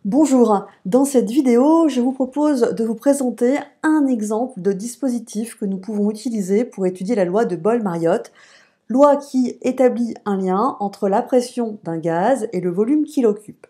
Bonjour, dans cette vidéo, je vous propose de vous présenter un exemple de dispositif que nous pouvons utiliser pour étudier la loi de Boyle-Mariotte, loi qui établit un lien entre la pression d'un gaz et le volume qu'il occupe.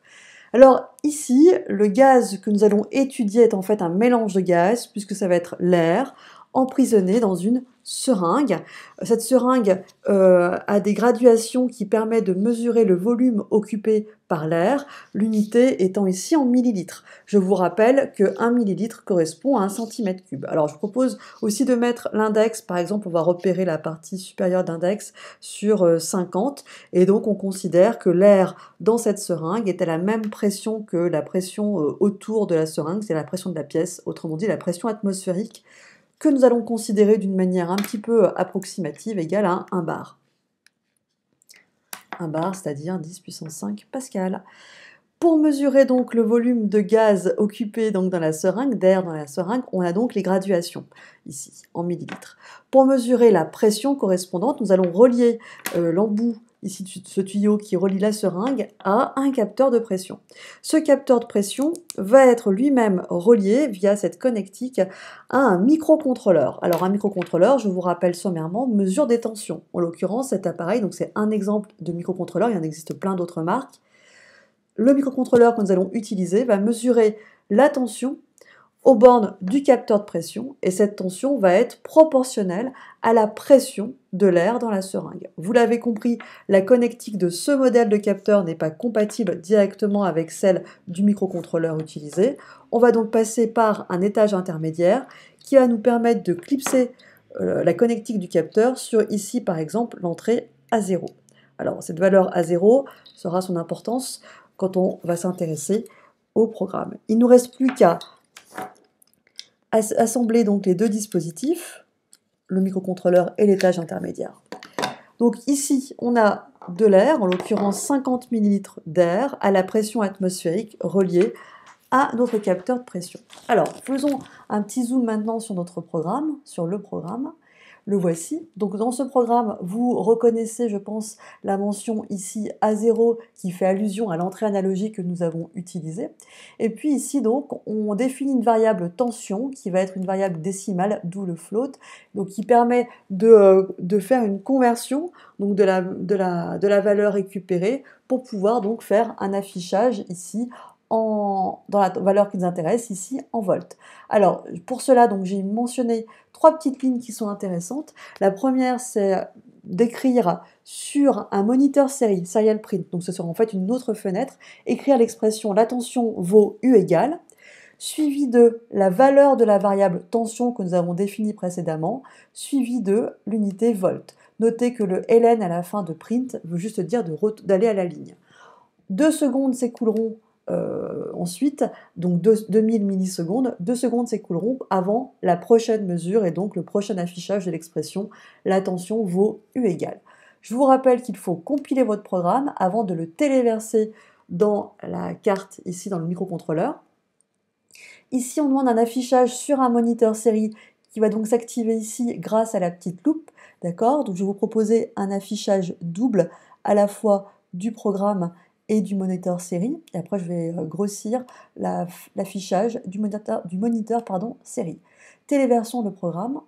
Alors ici, le gaz que nous allons étudier est en fait un mélange de gaz, puisque ça va être l'air emprisonné dans une seringue. Cette seringue a des graduations qui permettent de mesurer le volume occupé par l'air, l'unité étant ici en millilitres. Je vous rappelle que 1 millilitre correspond à 1 centimètre cube. Alors je vous propose aussi de mettre l'index, par exemple on va repérer la partie supérieure d'index sur 50, et donc on considère que l'air dans cette seringue est à la même pression que la pression autour de la seringue, c'est la pression de la pièce, autrement dit la pression atmosphérique, que nous allons considérer d'une manière un petit peu approximative égale à 1 bar. 1 bar, c'est-à-dire 10 puissance 5 pascal. Pour mesurer donc le volume de gaz occupé donc dans la seringue, d'air dans la seringue, on a donc les graduations, ici, en millilitres. Pour mesurer la pression correspondante, nous allons relier l'embout ici de ce tuyau qui relie la seringue à un capteur de pression. Ce capteur de pression va être lui-même relié via cette connectique à un microcontrôleur. Alors un microcontrôleur, je vous rappelle sommairement, mesure des tensions. En l'occurrence, cet appareil, donc c'est un exemple de microcontrôleur, il y en existe plein d'autres marques. Le microcontrôleur que nous allons utiliser va mesurer la tension aux bornes du capteur de pression, et cette tension va être proportionnelle à la pression de l'air dans la seringue. Vous l'avez compris, la connectique de ce modèle de capteur n'est pas compatible directement avec celle du microcontrôleur utilisé. On va donc passer par un étage intermédiaire qui va nous permettre de clipser la connectique du capteur sur ici par exemple l'entrée A0. Alors cette valeur A0 sera son importance quand on va s'intéresser au programme. Il ne nous reste plus qu'à assembler donc les deux dispositifs, le microcontrôleur et l'étage intermédiaire. Donc ici, on a de l'air, en l'occurrence 50 ml d'air, à la pression atmosphérique reliée à notre capteur de pression. Alors, faisons un petit zoom maintenant sur notre programme, sur le programme. Le voici. Donc dans ce programme, vous reconnaissez, je pense, la mention ici A0 qui fait allusion à l'entrée analogique que nous avons utilisée. Et puis ici, donc, on définit une variable tension qui va être une variable décimale, d'où le float, donc qui permet de faire une conversion donc de la valeur récupérée pour pouvoir donc faire un affichage ici dans la valeur qui nous intéresse, ici en volts. Alors, pour cela, donc j'ai mentionné 3 petites lignes qui sont intéressantes. La première, c'est d'écrire sur un moniteur série, serial print, donc ce sera en fait une autre fenêtre, écrire l'expression la tension vaut U égale, suivi de la valeur de la variable tension que nous avons définie précédemment, suivi de l'unité volt. Notez que le ln à la fin de print veut juste dire d'aller à la ligne. 2 secondes s'écouleront ensuite, donc 2000 millisecondes, 2 secondes s'écouleront avant la prochaine mesure et donc le prochain affichage de l'expression la tension vaut U égale. Je vous rappelle qu'il faut compiler votre programme avant de le téléverser dans la carte, ici dans le microcontrôleur. Ici, on demande un affichage sur un moniteur série qui va donc s'activer ici grâce à la petite loupe. D'accord? Donc je vais vous proposer un affichage double à la fois du programme et du moniteur série. Et après, je vais grossir l'affichage du moniteur série. Téléversons le programme.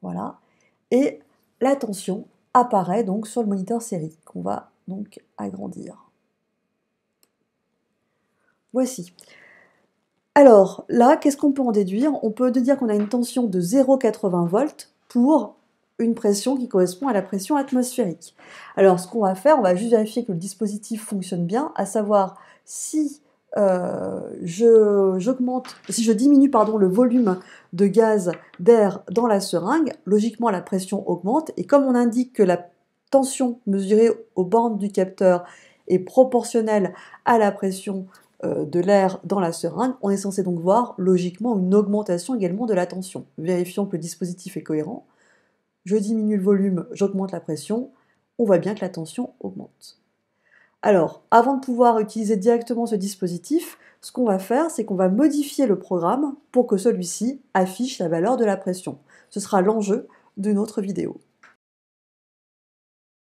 Voilà. Et la tension apparaît donc sur le moniteur série, qu'on va donc agrandir. Voici. Alors là, qu'est-ce qu'on peut en déduire? On peut déduire qu'on a une tension de 0,80 volts pour une pression qui correspond à la pression atmosphérique. Alors ce qu'on va faire, on va juste vérifier que le dispositif fonctionne bien, à savoir si je diminue le volume de gaz d'air dans la seringue, logiquement la pression augmente, et comme on indique que la tension mesurée aux bornes du capteur est proportionnelle à la pression de l'air dans la seringue, on est censé donc voir logiquement une augmentation également de la tension. Vérifions que le dispositif est cohérent. Je diminue le volume, j'augmente la pression, on voit bien que la tension augmente. Alors, avant de pouvoir utiliser directement ce dispositif, ce qu'on va faire, c'est qu'on va modifier le programme pour que celui-ci affiche la valeur de la pression. Ce sera l'enjeu de notre vidéo.